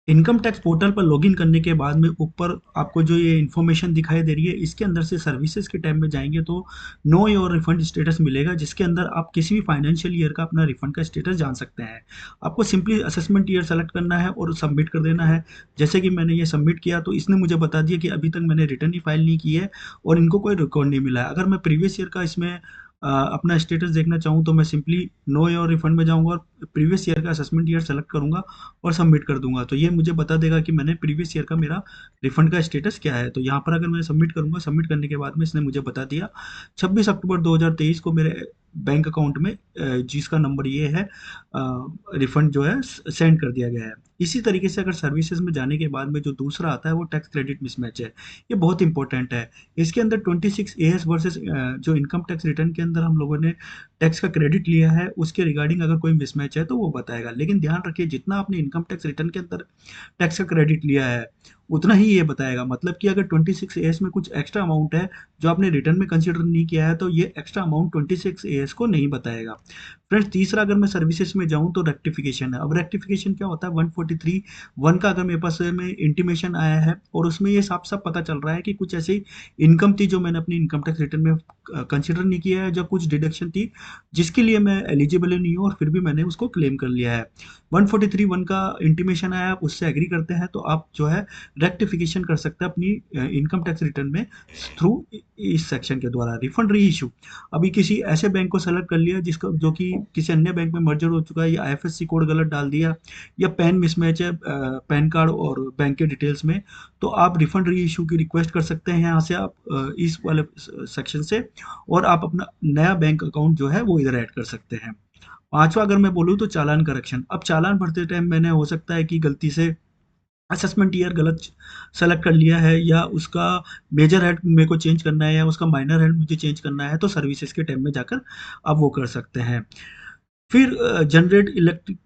Income tax portal पर login करने के बाद में ऊपर आपको जो ये इन्फॉर्मेशन दिखाई दे रही है, इसके अंदर से सर्विसेज के टैब में जाएंगे तो नो योर रिफंड स्टेटस मिलेगा, जिसके अंदर आप किसी भी फाइनेंशियल ईयर का अपना रिफंड का स्टेटस जान सकते हैं। आपको सिंपली असेसमेंट ईयर सेलेक्ट करना है और सबमिट कर देना है। जैसे कि मैंने ये सबमिट किया तो इसने मुझे बता दिया कि अभी तक मैंने रिटर्न ही फाइल नहीं की है और इनको कोई रिकॉर्ड नहीं मिला है। अगर मैं प्रीवियस ईयर का इसमें अपना स्टेटस देखना चाहूँ तो मैं सिंपली नो योर रिफंड में जाऊँगा और प्रीवियस ईयर का असेसमेंट ईयर सेलेक्ट करूँगा और सबमिट कर दूंगा, तो ये मुझे बता देगा कि मैंने प्रीवियस ईयर का मेरा रिफंड का स्टेटस क्या है। तो यहाँ पर अगर मैं सबमिट करूंगा, सबमिट करने के बाद में इसने मुझे बता दिया 26 अक्टूबर 2023 को मेरे बैंक अकाउंट में जिसका नंबर ये है रिफंड जो है सेंड कर दिया गया है। इसी तरीके से अगर सर्विसेज में जाने के बाद में जो दूसरा आता है वो टैक्स क्रेडिट मिसमैच है। ये बहुत इंपॉर्टेंट है। इसके अंदर 26 AS वर्सेस जो इनकम टैक्स रिटर्न के अंदर हम लोगों ने टैक्स का क्रेडिट लिया है उसके रिगार्डिंग अगर कोई मिसमैच है तो वो बताएगा। लेकिन ध्यान रखिए, जितना आपने इनकम टैक्स रिटर्न के अंदर टैक्स का क्रेडिट लिया है उतना ही ये बताएगा। मतलब कि अगर 26 AS में कुछ एक्स्ट्रा अमाउंट है जो आपने रिटर्न में कंसिडर नहीं किया है तो ये एक्स्ट्रा अमाउंट 26 AS को नहीं बताएगा। फ्रेंड्स, तीसरा अगर मैं सर्विसेज में जाऊं तो रेक्टिफिकेशन है। अब रेक्टिफिकेशन क्या होता है, 143(1) का अगर मेरे पास में इंटीमेशन आया है और उसमें ये साफ साफ पता चल रहा है कि कुछ ऐसी इनकम थी जो मैंने अपनी इनकम टैक्स रिटर्न में कंसिडर नहीं किया है, जब कुछ डिडक्शन थी जिसके लिए मैं एलिजिबल नहीं हूँ और फिर भी मैंने उसको क्लेम कर लिया है। 143(1) का इंटीमेशन आया, आप उससे एग्री करते हैं तो आप जो है रेक्टिफिकेशन कर सकते हैं अपनी इनकम टैक्स रिटर्न में थ्रू इस सेक्शन के द्वारा। रिफंड री इशू, अभी किसी ऐसे बैंक को सेलेक्ट कर लिया जिसका जो कि किसी अन्य बैंक में मर्जर हो चुका है या IFSC कोड गलत डाल दिया या पैन मिसमैच है पैन कार्ड और बैंक के डिटेल्स में, तो आप रिफंड री इशू की रिक्वेस्ट कर सकते हैं यहाँ से आप इस वाले सेक्शन से, और आप अपना नया बैंक अकाउंट जो है वो इधर ऐड कर सकते हैं। पांचवा अगर मैं बोलूँ तो चालान करेक्शन। अब चालान भरते टाइम मैंने हो सकता है कि गलती से असेसमेंट ईयर गलत सेलेक्ट कर लिया है या उसका मेजर हेड मेरे को चेंज करना है या उसका माइनर हेड मुझे चेंज करना है, तो सर्विसेज के टैब में जाकर आप वो कर सकते हैं। फिर जनरेट इलेक्ट्रिक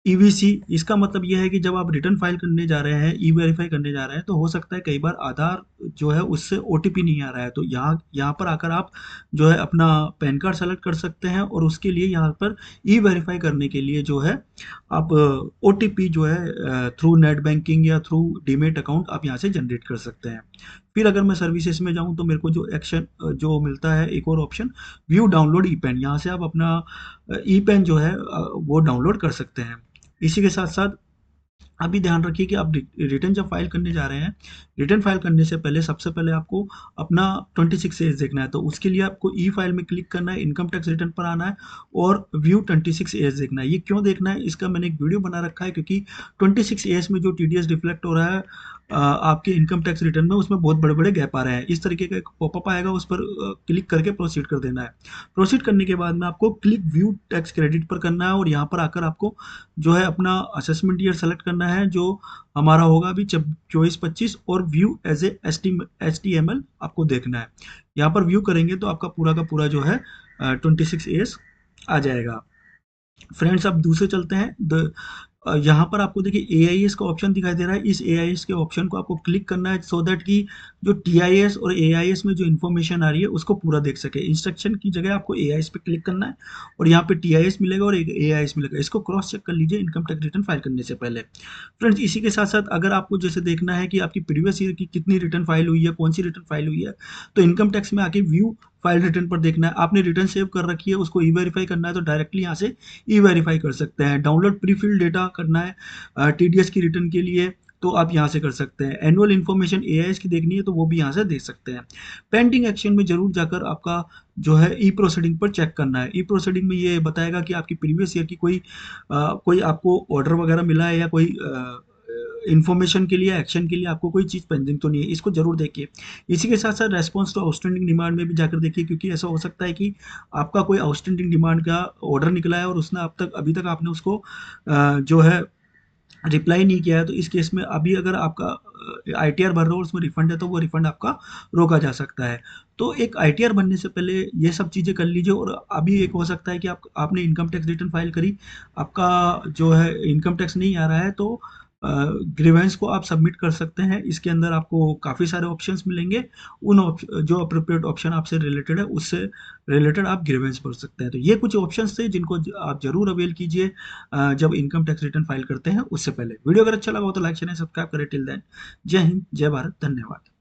ईवीसी, इसका मतलब ये है कि जब आप रिटर्न फाइल करने जा रहे हैं, ई वेरीफाई करने जा रहे हैं, तो हो सकता है कई बार आधार जो है उससे ओटीपी नहीं आ रहा है, तो यहाँ यहाँ पर आकर आप जो है अपना पैन कार्ड सेलेक्ट कर सकते हैं और उसके लिए यहाँ पर ई वेरीफाई करने के लिए जो है आप ओटीपी जो है थ्रू नेट बैंकिंग या थ्रू डीमेट अकाउंट आप यहाँ से जनरेट कर सकते हैं। फिर अगर मैं सर्विसेज में जाऊँ तो मेरे को जो एक्शन जो मिलता है एक और ऑप्शन, व्यू डाउनलोड ई पेन, यहाँ से आप अपना ई पेन जो है वो डाउनलोड कर सकते हैं। इसी के साथ साथ अभी ध्यान रखिए कि आप रिटर्न जब फाइल करने जा रहे हैं, रिटर्न फाइल करने से पहले सबसे पहले आपको अपना 26 एज देखना है, तो उसके लिए आपको ई फाइल में क्लिक करना है, इनकम टैक्स रिटर्न पर आना है और व्यू 26 एज देखना है। ये क्यों देखना है, इसका मैंने एक वीडियो बना रखा है, क्योंकि 26 एज में जो TDS रिफ्लेक्ट हो रहा है आपके इनकम टैक्स रिटर्न में, उसमें बहुत बड़े बड़े गैप आ रहे हैं। इस तरीके का एक पॉपअप आएगा, उस पर क्लिक करके प्रोसीड कर देना है। प्रोसीड करने के बाद में आपको क्लिक व्यू टैक्स क्रेडिट पर करना है और यहाँ पर आकर आपको जो है अपना असेसमेंट ईयर सेलेक्ट करना है जो हमारा होगा अभी 24-25, और व्यू एज ए HTML आपको देखना है। यहाँ पर व्यू करेंगे तो आपका पूरा का पूरा जो है 26 एज आ जाएगा। फ्रेंड्स, अब दूसरे चलते हैं। यहाँ पर आपको देखिए AIS का ऑप्शन दिखाई दे रहा है। इस AIS के ऑप्शन को आपको क्लिक करना है सो दैट कि जो TIS और AIS में जो इन्फॉर्मेशन आ रही है उसको पूरा देख सके। इंस्ट्रक्शन की जगह आपको AIS पे क्लिक करना है और यहाँ पे TIS मिलेगा और एक AIS मिलेगा। इसको क्रॉस चेक कर लीजिए इनकम टैक्स रिटर्न फाइल करने से पहले। फ्रेंड्स, इसी के साथ साथ अगर आपको जैसे देखना है कि आपकी प्रीवियस ईयर की कितनी रिटर्न फाइल हुई है, कौन सी रिटर्न फाइल हुई है, तो इनकम टैक्स में आके व्यू फाइल रिटर्न पर देखना है। आपने रिटर्न सेव कर रखी है, उसको ई वेरीफाई करना है तो डायरेक्टली यहाँ से ई वेरीफाई कर सकते हैं। डाउनलोड प्री फिल डेटा करना है TDS की रिटर्न के लिए तो आप यहाँ से कर सकते हैं। एनुअल इन्फॉर्मेशन AIS की देखनी है तो वो भी यहाँ से देख सकते हैं। पेंडिंग एक्शन में जरूर जाकर आपका जो है ई प्रोसीडिंग पर चेक करना है। ई प्रोसीडिंग में ये बताएगा कि आपकी प्रीवियस ईयर की कोई आपको ऑर्डर वगैरह मिला है या कोई इन्फॉर्मेशन के लिए एक्शन के लिए आपको कोई चीज़ पेंडिंग तो नहीं है, इसको जरूर देखिए। इसी के साथ साथ रेस्पॉन्स टू आउटस्टैंडिंग डिमांड में भी जाकर देखिए, क्योंकि ऐसा हो सकता है कि आपका कोई आउटस्टैंडिंग डिमांड का ऑर्डर निकला है और उसने अब तक अभी तक आपने उसको जो है रिप्लाई नहीं किया है, तो इस केस में अभी अगर आपका ITR भर रहे हो और उसमें रिफंड है तो वो रिफंड आपका रोका जा सकता है। तो एक ITR भरने से पहले ये सब चीज़ें कर लीजिए। और अभी एक हो सकता है कि आपने इनकम टैक्स रिटर्न फाइल करी, आपका जो है इनकम टैक्स नहीं आ रहा है, तो ग्रीवेंस को आप सबमिट कर सकते हैं। इसके अंदर आपको काफ़ी सारे ऑप्शंस मिलेंगे। जो अप्रोप्रिएट ऑप्शन आपसे रिलेटेड है उससे रिलेटेड आप ग्रीवेंस भर सकते हैं। तो ये कुछ ऑप्शंस थे जिनको आप जरूर अवेल कीजिए जब इनकम टैक्स रिटर्न फाइल करते हैं उससे पहले। वीडियो अगर अच्छा लगा हो तो लाइक शेयर सब्सक्राइब करें। टिल देन जय हिंद, जय भारत, धन्यवाद।